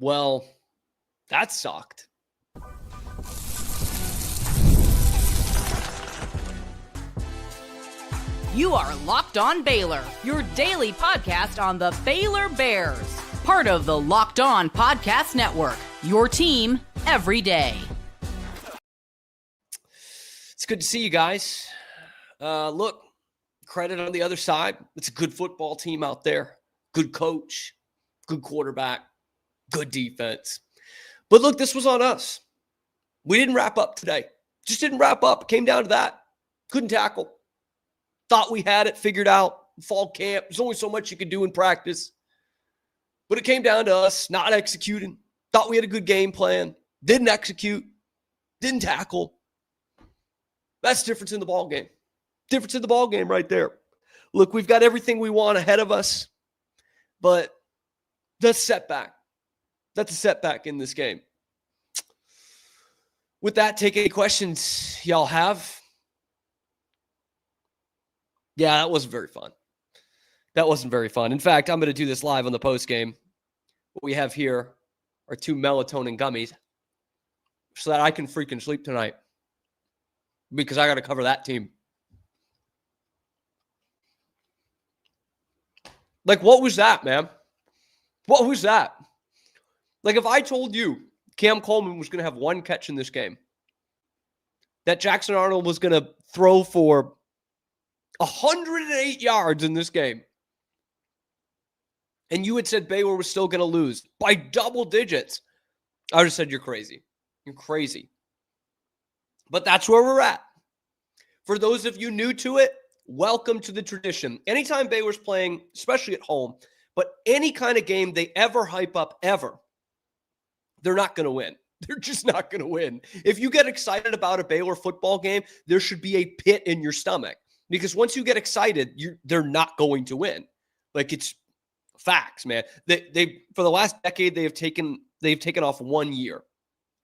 Well, that sucked. You are Locked On Baylor, your daily podcast on the Baylor Bears. Part of the Locked On Podcast Network, your team every day. It's good to see you guys. Look, credit on the other side. It's a good football team out there. Good coach, good quarterback, good defense. But look, this was on us. We didn't wrap up today. Just didn't wrap up. It came down to that. Couldn't tackle. Thought we had it figured out. Fall camp. There's only so much you could do in practice. But it came down to us not executing. Thought we had a good game plan. Didn't execute. Didn't tackle. That's the difference in the ball game. Difference in the ball game right there. Look, we've got everything we want ahead of us. But that's a setback. That's a setback in this game. With that, take any questions y'all have. Yeah, that wasn't very fun. That wasn't very fun. In fact, I'm going to do this live on the post game. What we have here are 2 melatonin gummies so that I can freaking sleep tonight because I got to cover that team. Like, what was that, man? What was that? Like, if I told you Cam Coleman was going to have 1 catch in this game, that Jackson Arnold was going to throw for 108 yards in this game, and you had said Baylor was still going to lose by double digits, I would have said, you're crazy. You're crazy. But that's where we're at. For those of you new to it, welcome to the tradition. Anytime Baylor's playing, especially at home, but any kind of game they ever hype up ever, they're not going to win. They're just not going to win. If you get excited about a Baylor football game, there should be a pit in your stomach. Because once you get excited, they're not going to win. Like, it's facts, man. They for the last decade they've taken off 1 year.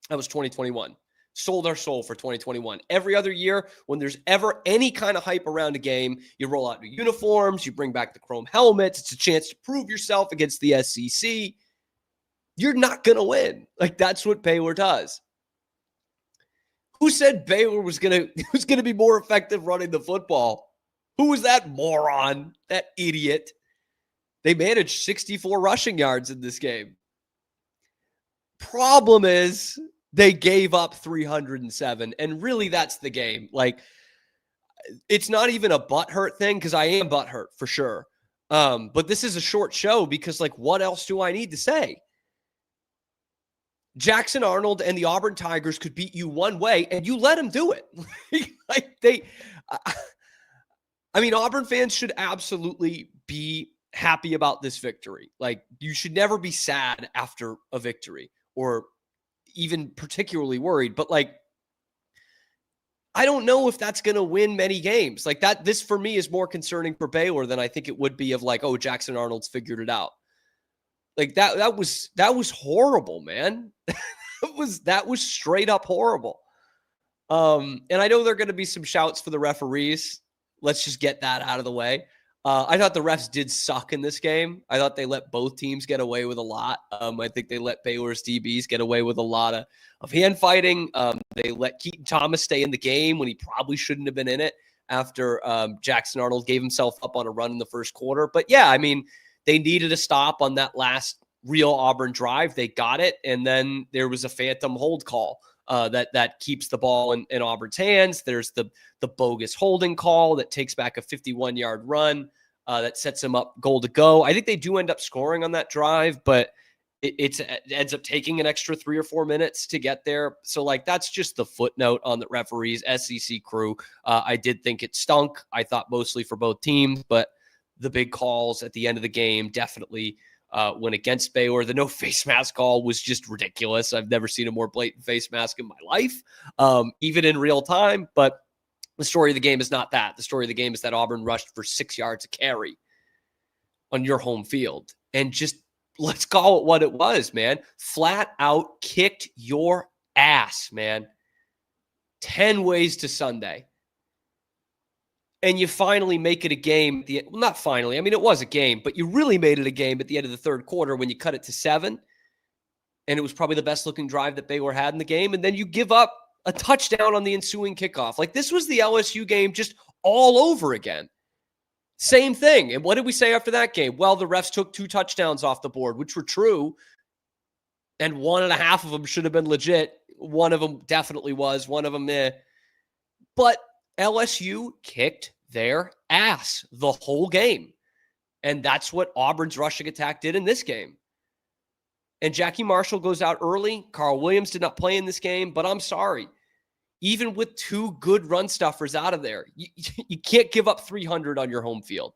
That was 2021. Sold our soul for 2021. Every other year, when there's ever any kind of hype around a game, you roll out new uniforms, you bring back the chrome helmets. It's a chance to prove yourself against the SEC. You're not going to win. Like, that's what Baylor does. Who said Baylor was going to be more effective running the football? Who was that moron, that idiot? They managed 64 rushing yards in this game. Problem is, they gave up 307, and really that's the game. Like, it's not even a butthurt thing, because I am butthurt for sure. But this is a short show because, like, what else do I need to say? Jackson Arnold and the Auburn Tigers could beat you one way, and you let them do it. Auburn fans should absolutely be happy about this victory. Like, you should never be sad after a victory or even particularly worried. But, like, I don't know if that's going to win many games. Like, that, this for me is more concerning for Baylor than I think it would be of, like, oh, Jackson Arnold's figured it out. Like, that was horrible, man. that was straight up horrible. And I know there are going to be some shouts for the referees. Let's just get that out of the way. I thought the refs did suck in this game. I thought they let both teams get away with a lot. I think they let Baylor's DBs get away with a lot of hand fighting. They let Keaton Thomas stay in the game when he probably shouldn't have been in it after Jackson Arnold gave himself up on a run in the first quarter. But yeah, I mean, they needed a stop on that last real Auburn drive. They got it. And then there was a phantom hold call that keeps the ball in Auburn's hands. There's the bogus holding call that takes back a 51-yard run that sets them up goal to go. I think they do end up scoring on that drive, but it ends up taking an extra 3 or 4 minutes to get there. So, like, that's just the footnote on the referees, SEC crew. I did think it stunk. I thought mostly for both teams, but the big calls at the end of the game definitely went against Baylor. The no face mask call was just ridiculous. I've never seen a more blatant face mask in my life, even in real time. But the story of the game is not that. The story of the game is that Auburn rushed for 6 yards a carry on your home field. And just, let's call it what it was, man. Flat out kicked your ass, man. 10 ways to Sunday. And you finally make it a game. Well, not finally. I mean, it was a game, but you really made it a game at the end of the third quarter when you cut it to 7. and it was probably the best looking drive that Baylor had in the game, and then you give up a touchdown on the ensuing kickoff. Like, this was the LSU game just all over again. Same thing. And what did we say after that game? Well, the refs took 2 touchdowns off the board, which were true, and 1.5 of them should have been legit. One of them definitely was. One of them, But LSU kicked their ass the whole game. And that's what Auburn's rushing attack did in this game. And Jackie Marshall goes out early. Carl Williams did not play in this game, but I'm sorry. Even with 2 good run stuffers out of there, you can't give up 300 on your home field.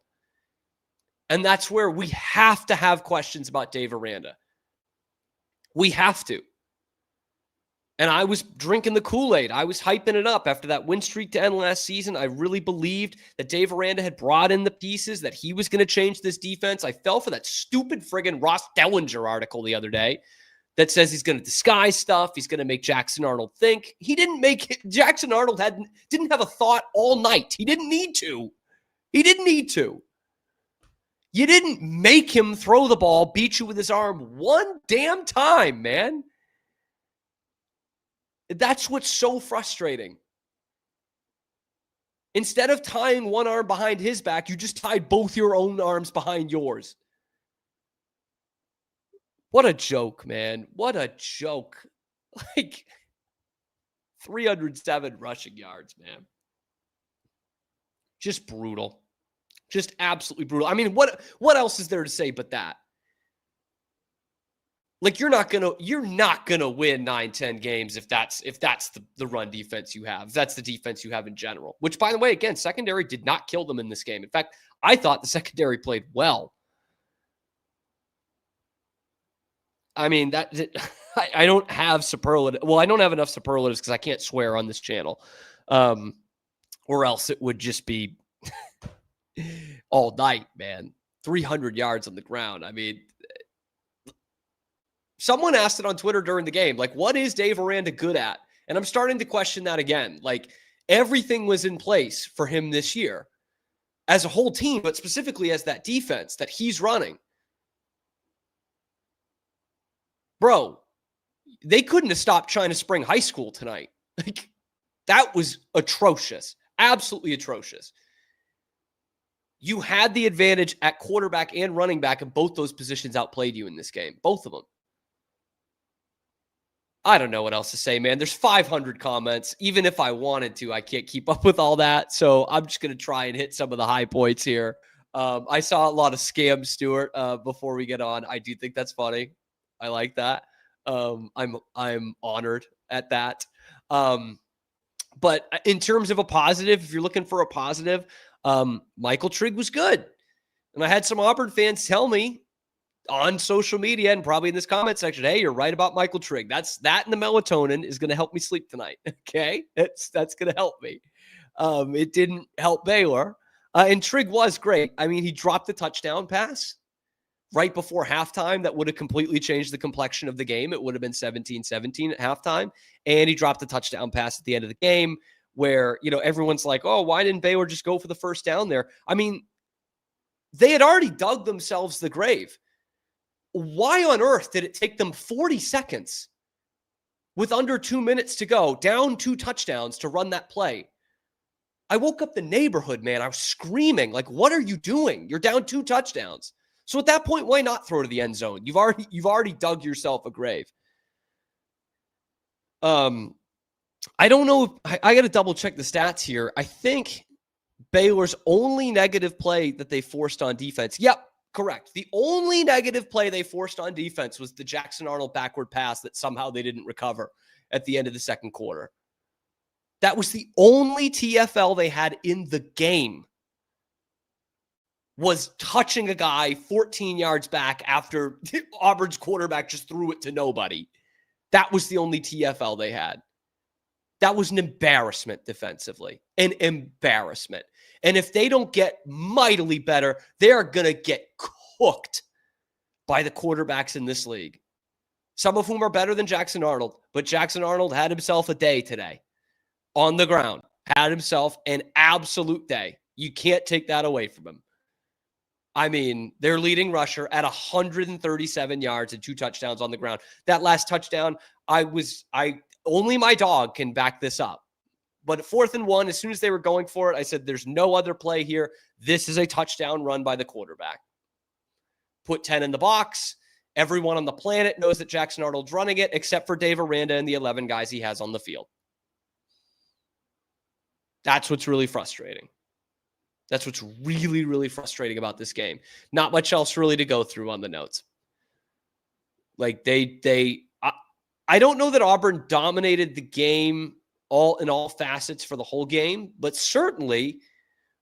And that's where we have to have questions about Dave Aranda. We have to. And I was drinking the Kool-Aid. I was hyping it up after that win streak to end last season. I really believed that Dave Aranda had brought in the pieces, that he was going to change this defense. I fell for that stupid friggin' Ross Dellinger article the other day that says he's going to disguise stuff. He's going to make Jackson Arnold think. He didn't make it. Jackson Arnold didn't have a thought all night. He didn't need to. He didn't need to. You didn't make him throw the ball, beat you with his arm one damn time, man. That's what's so frustrating. Instead of tying one arm behind his back, you just tied both your own arms behind yours. What a joke, man. What a joke. Like, 307 rushing yards, man. Just brutal. Just absolutely brutal. I mean, what else is there to say but that? Like, you're not gonna win 9-10 games if that's the run defense you have. If that's the defense you have in general. Which, by the way, again, secondary did not kill them in this game. In fact, I thought the secondary played well. I mean, I don't have superlative. Well, I don't have enough superlatives because I can't swear on this channel, or else it would just be all night, man. 300 yards on the ground. I mean, someone asked it on Twitter during the game, like, what is Dave Aranda good at? And I'm starting to question that again. Like, everything was in place for him this year as a whole team, but specifically as that defense that he's running. Bro, they couldn't have stopped China Spring High School tonight. Like, that was atrocious. Absolutely atrocious. You had the advantage at quarterback and running back, and both those positions outplayed you in this game. Both of them. I don't know what else to say, man. There's 500 comments. Even if I wanted to, I can't keep up with all that. So I'm just going to try and hit some of the high points here. I saw a lot of scam Stewart before we get on. I do think that's funny. I like that. I'm honored at that. But in terms of a positive, if you're looking for a positive, Michael Trigg was good. And I had some Auburn fans tell me on social media and probably in this comment section, hey, you're right about Michael Trigg. That and the melatonin is going to help me sleep tonight. Okay. That's going to help me. It didn't help Baylor. And Trigg was great. I mean, he dropped the touchdown pass right before halftime. That would have completely changed the complexion of the game. It would have been 17-17 at halftime. And he dropped the touchdown pass at the end of the game where, everyone's like, oh, why didn't Baylor just go for the first down there? I mean, they had already dug themselves the grave. Why on earth did it take them 40 seconds with under 2 minutes to go, down 2 touchdowns to run that play? I woke up the neighborhood, man. I was screaming, like, what are you doing? You're down 2 touchdowns. So at that point, why not throw to the end zone? You've already dug yourself a grave. I don't know. I got to double check the stats here. I think Baylor's only negative play that they forced on defense. Yep, correct. The only negative play they forced on defense was the Jackson Arnold backward pass that somehow they didn't recover at the end of the second quarter. That was the only TFL they had in the game, was touching a guy 14 yards back after Auburn's quarterback just threw it to nobody. That was the only TFL they had. That was an embarrassment defensively. An embarrassment. And if they don't get mightily better, they are going to get cooked by the quarterbacks in this league. Some of whom are better than Jackson Arnold, but Jackson Arnold had himself a day today on the ground. Had himself an absolute day. You can't take that away from him. I mean, their leading rusher at 137 yards and 2 touchdowns on the ground. That last touchdown, only my dog can back this up. But at 4th and 1, as soon as they were going for it, I said, there's no other play here. This is a touchdown run by the quarterback. Put 10 in the box. Everyone on the planet knows that Jackson Arnold's running it, except for Dave Aranda and the 11 guys he has on the field. That's what's really frustrating. That's what's really, really frustrating about this game. Not much else really to go through on the notes. Like I don't know that Auburn dominated the game in all facets for the whole game, but certainly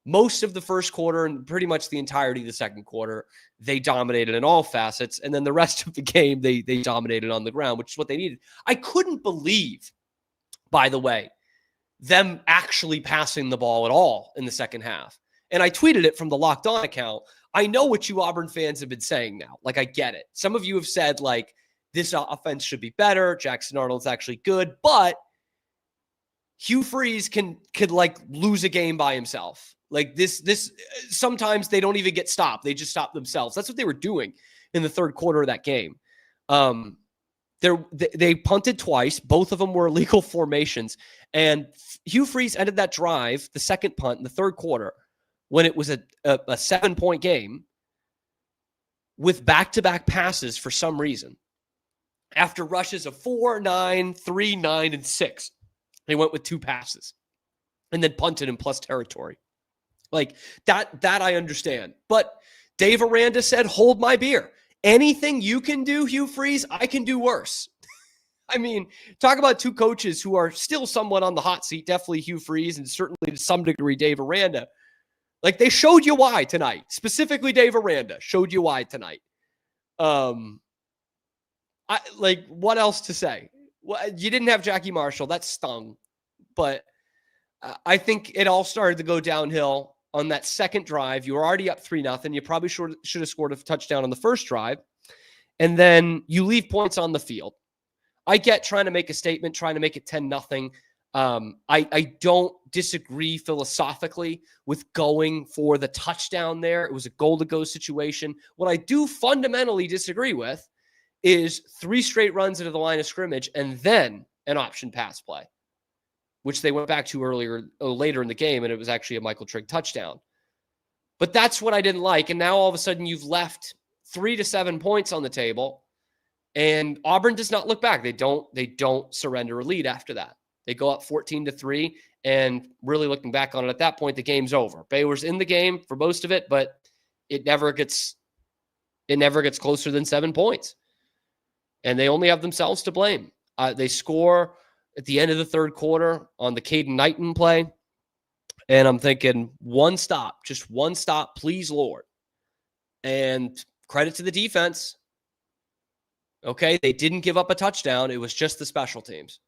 most of the first quarter and pretty much the entirety of the second quarter, they dominated in all facets. And then the rest of the game, they dominated on the ground, which is what they needed. I couldn't believe, by the way, them actually passing the ball at all in the second half. And I tweeted it from the Locked On account. I know what you Auburn fans have been saying now. Like, I get it. Some of you have said, like, this offense should be better. Jackson Arnold's actually good. But Hugh Freeze could like lose a game by himself. Like this sometimes they don't even get stopped. They just stop themselves. That's what they were doing in the third quarter of that game. They punted twice. Both of them were illegal formations. And Hugh Freeze ended that drive, the second punt in the third quarter, when it was a 7-point game, with back-to-back passes for some reason. After rushes of 4, 9, 3, 9, and 6, they went with 2 passes and then punted in plus territory. Like that I understand. But Dave Aranda said, hold my beer. Anything you can do, Hugh Freeze, I can do worse. I mean, talk about 2 coaches who are still somewhat on the hot seat, definitely Hugh Freeze and certainly to some degree Dave Aranda. Like, they showed you why tonight. Specifically, Dave Aranda showed you why tonight. What else to say? Well, you didn't have Jackie Marshall. That stung. But I think it all started to go downhill on that second drive. You were already up 3-0. You probably should have scored a touchdown on the first drive. And then you leave points on the field. I get trying to make a statement, trying to make it 10-0. I don't disagree philosophically with going for the touchdown there. It was a goal-to-go situation. What I do fundamentally disagree with is 3 straight runs into the line of scrimmage and then an option pass play, which they went back to later in the game, and it was actually a Michael Trigg touchdown. But that's what I didn't like. And now all of a sudden you've left 3 to 7 points on the table, and Auburn does not look back. They don't surrender a lead after that. They go up 14-3, and really looking back on it at that point, the game's over. Baylor's in the game for most of it, but it never gets closer than 7 points. And they only have themselves to blame. They score at the end of the third quarter on the Caden Knighton play, and I'm thinking, just one stop, please, Lord. And credit to the defense. Okay, they didn't give up a touchdown. It was just the special teams.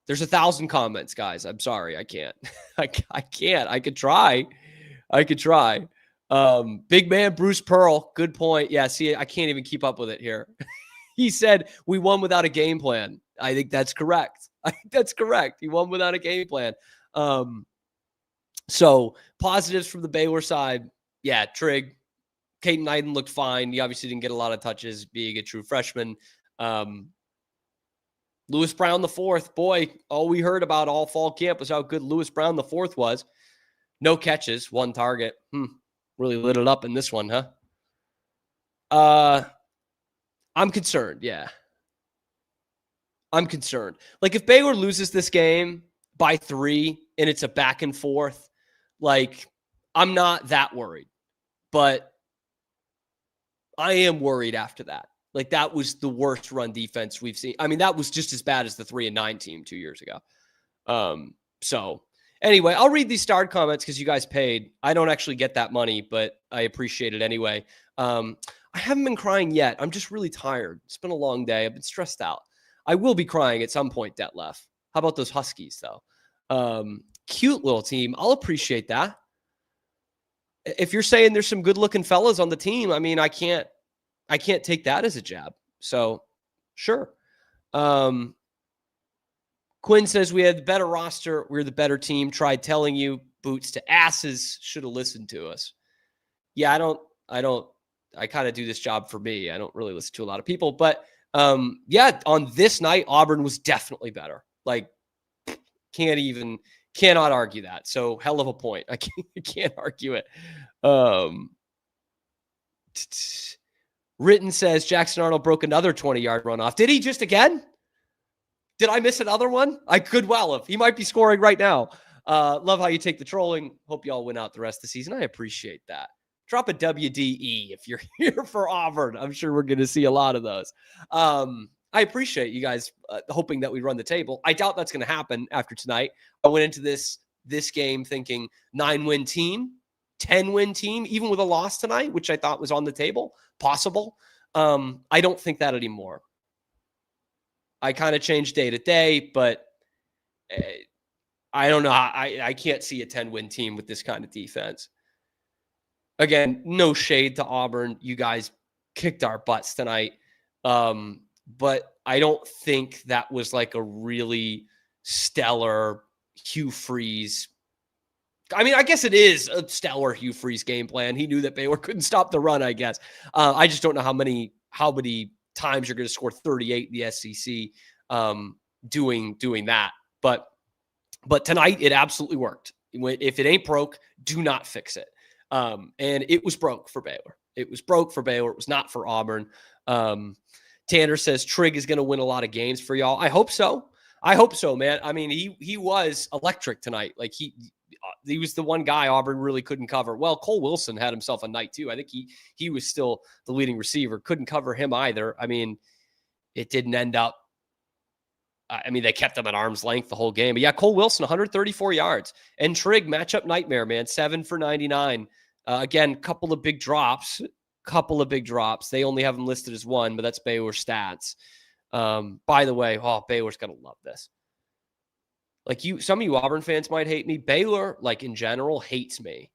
There's 1,000 comments, guys. I'm sorry. I can't. I can't. I could try. Big man Bruce Pearl. Good point. Yeah, see, I can't even keep up with it here. He said, we won without a game plan. I think that's correct. He won without a game plan. So positives from the Baylor side. Yeah, Trigg. Caden Knighton looked fine. He obviously didn't get a lot of touches being a true freshman. Lewis Brown the fourth, boy, all we heard about all fall camp was how good Lewis Brown the fourth was. No catches, 1 target. Really lit it up in this one, huh? I'm concerned, yeah. I'm concerned. Like, if Baylor loses this game by 3 and it's a back and forth, like, I'm not that worried. But I am worried after that. Like, that was the worst run defense we've seen. I mean, that was just as bad as the 3-9 team 2 years ago. So anyway, I'll read these starred comments because you guys paid. I don't actually get that money, but I appreciate it anyway. I haven't been crying yet. I'm just really tired. It's been a long day. I've been stressed out. I will be crying at some point, Detlef. How about those Huskies, though? Cute little team. I'll appreciate that. If you're saying there's some good-looking fellas on the team, I mean, I can't take that as a jab. So, sure. Quinn says we had the better roster. We're the better team. Tried telling you, boots to asses. Should have listened to us. Yeah, I kind of do this job for me. I don't really listen to a lot of people, but yeah, on this night, Auburn was definitely better. Like, cannot argue that. So hell of a point. I can't argue it. Written says Jackson Arnold broke another 20-yard runoff. Did he just again? Did I miss another one? I could well have. He might be scoring right now. Love how you take the trolling. Hope y'all win out the rest of the season. I appreciate that. Drop a WDE if you're here for Auburn. I'm sure we're going to see a lot of those. I appreciate you guys hoping that we run the table. I doubt that's going to happen after tonight. I went into this game thinking 9-win team, 10-win team, even with a loss tonight, which I thought was on the table, possible. I don't think that anymore. I kind of change day to day, but I don't know. I can't see a 10-win team with this kind of defense. Again, no shade to Auburn. You guys kicked our butts tonight. But I don't think that was like a really stellar Hugh Freeze. I mean, I guess it is a stellar Hugh Freeze game plan. He knew that Baylor couldn't stop the run, I guess. I just don't know how many times you're going to score 38 in the SEC doing that. But tonight, it absolutely worked. If it ain't broke, do not fix it. And it was broke for Baylor. It was broke for Baylor. It was not for Auburn. Tanner says Trigg is going to win a lot of games for y'all. I hope so. I hope so, man. I mean, he was electric tonight. Like he was the one guy Auburn really couldn't cover. Well, Cole Wilson had himself a night too. I think he was still the leading receiver. Couldn't cover him either. I mean, it didn't end up. I mean, they kept him at arm's length the whole game. But yeah, Cole Wilson, 134 yards. And Trigg, matchup nightmare, man. 7 for 99. Again, couple of big drops. They only have him listed as 1, but that's Baylor stats. By the way, Baylor's going to love this. Like some of you Auburn fans might hate me. Baylor, like in general, hates me.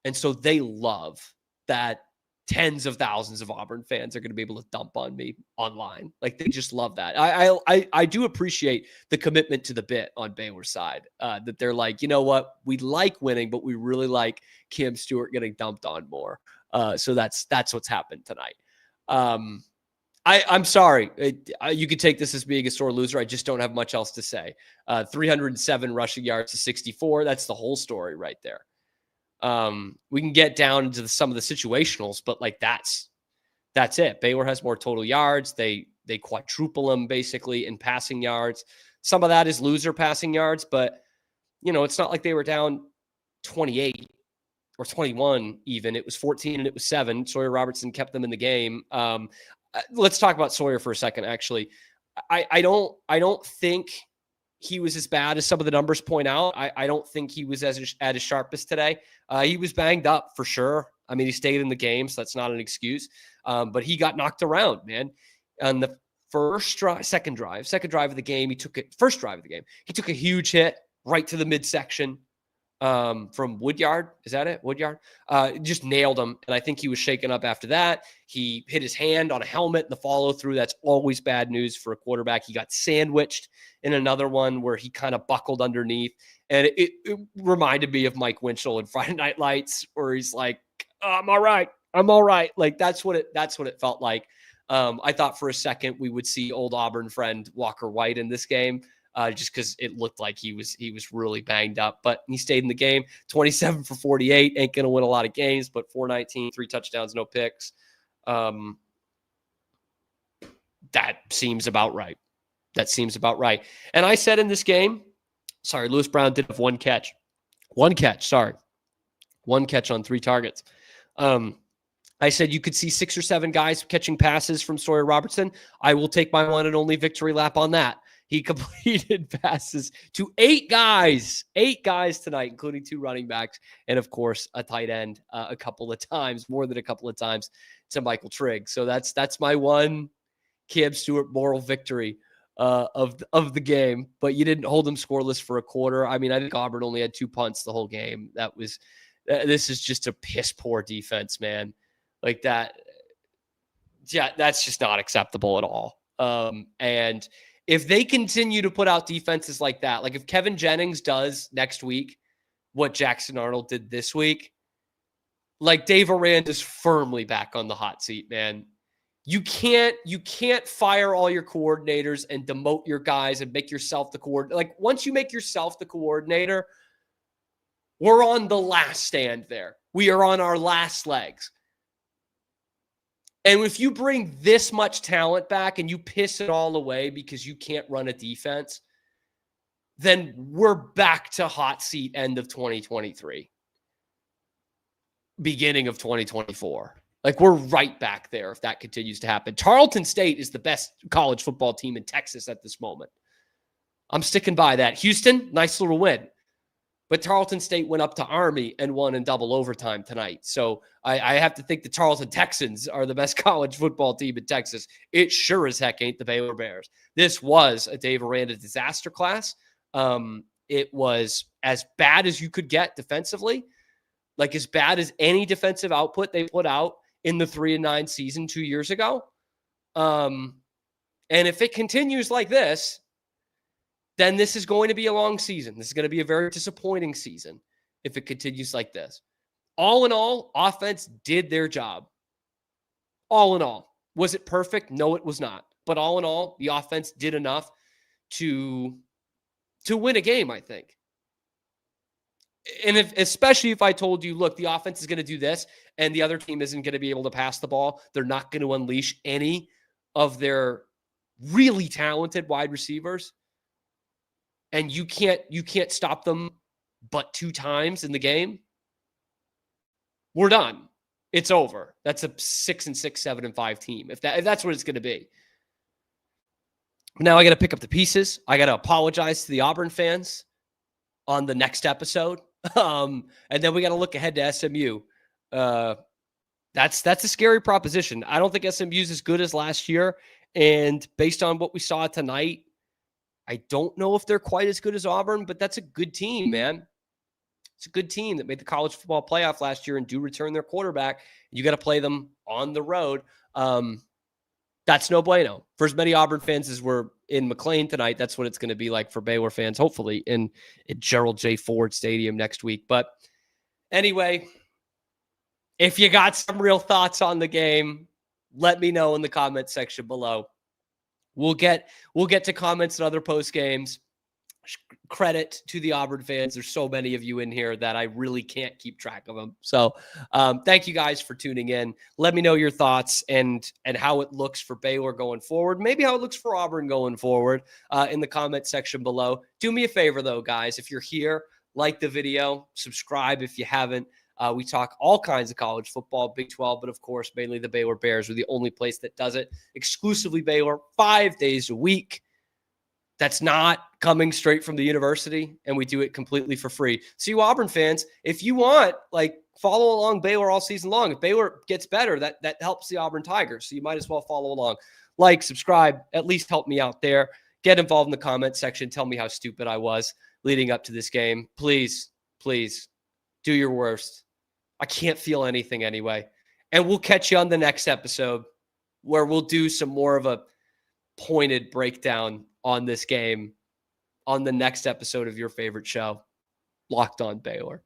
And so they love that tens of thousands of Auburn fans are going to be able to dump on me online. Like they just love that. I do appreciate the commitment to the bit on Baylor's side, that they're like, you know what? We like winning, but we really like Cam Stewart getting dumped on more. So that's what's happened tonight. I'm sorry. You could take this as being a sore loser. I just don't have much else to say. 307 rushing yards to 64. That's the whole story right there. We can get down into some of the situationals, but like that's it. Baylor has more total yards. They quadruple them basically in passing yards. Some of that is loser passing yards, but it's not like they were down 28 or 21 even. It was 14 and it was 7. Sawyer Robertson kept them in the game. Let's talk about Sawyer for a second, actually. I don't think he was as bad as some of the numbers point out. I don't think he was at his sharpest today. He was banged up for sure. I mean, he stayed in the game, so that's not an excuse. But he got knocked around, man. On the second drive of the game, he took a huge hit right to the midsection. From Woodyard. Is that it? Woodyard? Just nailed him. And I think he was shaken up after that. He hit his hand on a helmet, the follow through. That's always bad news for a quarterback. He got sandwiched in another one where he kind of buckled underneath. And it reminded me of Mike Winchell in Friday Night Lights, where he's like, I'm all right. Like that's what it felt like. I thought for a second we would see old Auburn friend Walker White in this game. Just because it looked like he was really banged up, but he stayed in the game. 27 for 48, ain't going to win a lot of games, but 419, 3 touchdowns, no picks. That seems about right. And I said in this game, Lewis Brown did have one catch on 3 targets. I said you could see 6 or 7 guys catching passes from Sawyer Robertson. I will take my one and only victory lap on that. He completed passes to 8 guys tonight, including 2 running backs, and of course a tight end more than a couple of times to Michael Trigg. So that's my one Cam Stewart moral victory of the game. But you didn't hold him scoreless for a quarter. I mean, I think Auburn only had 2 punts the whole game. This is just a piss poor defense, man. Like that. Yeah, that's just not acceptable at all. And if they continue to put out defenses like that, like if Kevin Jennings does next week what Jackson Arnold did this week, Like Dave Aranda is firmly back on the hot seat, man. You can't fire all your coordinators and demote your guys and make yourself the coordinator. Like once you make yourself the coordinator, we're on the last stand there. We are on our last legs. And if you bring this much talent back and you piss it all away because you can't run a defense, then we're back to hot seat end of 2023. Beginning of 2024. Like we're right back there if that continues to happen. Tarleton State is the best college football team in Texas at this moment. I'm sticking by that. Houston, nice little win. But Tarleton State went up to Army and won in double overtime tonight. So I have to think the Tarleton Texans are the best college football team in Texas. It sure as heck ain't the Baylor Bears. This was a Dave Aranda disaster class. It was as bad as you could get defensively. Like as bad as any defensive output they put out in the 3-9 season 2 years ago. And if it continues like this, then this is going to be a long season. This is going to be a very disappointing season if it continues like this. All in all, offense did their job. All in all. Was it perfect? No, it was not. But all in all, the offense did enough to win a game, I think. And especially if I told you, look, the offense is going to do this and the other team isn't going to be able to pass the ball. They're not going to unleash any of their really talented wide receivers. And you can't stop them but 2 times in the game. We're done. It's over. That's a 6-6, 7-5 team. If that's what it's going to be. Now I got to pick up the pieces. I got to apologize to the Auburn fans on the next episode. And then we got to look ahead to SMU. That's a scary proposition. I don't think SMU is as good as last year. And based on what we saw tonight, I don't know if they're quite as good as Auburn, but that's a good team, man. It's a good team that made the college football playoff last year and do return their quarterback. You got to play them on the road. That's no bueno. For as many Auburn fans as were in McLean tonight, that's what it's going to be like for Baylor fans, hopefully, in Gerald J. Ford Stadium next week. But anyway, if you got some real thoughts on the game, let me know in the comment section below. We'll get to comments and other post games. Credit to the Auburn fans. There's so many of you in here that I really can't keep track of them. So thank you guys for tuning in. Let me know your thoughts and how it looks for Baylor going forward. Maybe how it looks for Auburn going forward in the comment section below. Do me a favor though, guys. If you're here, like the video, subscribe if you haven't. We talk all kinds of college football, Big 12, but of course, mainly the Baylor Bears are the only place that does it. Exclusively Baylor, 5 days a week. That's not coming straight from the university, and we do it completely for free. So you Auburn fans, if you want, follow along Baylor all season long. If Baylor gets better, that helps the Auburn Tigers. So you might as well follow along. Like, subscribe, at least help me out there. Get involved in the comment section. Tell me how stupid I was leading up to this game. Please, please do your worst. I can't feel anything anyway. And we'll catch you on the next episode where we'll do some more of a pointed breakdown on this game on the next episode of your favorite show, Locked On Baylor.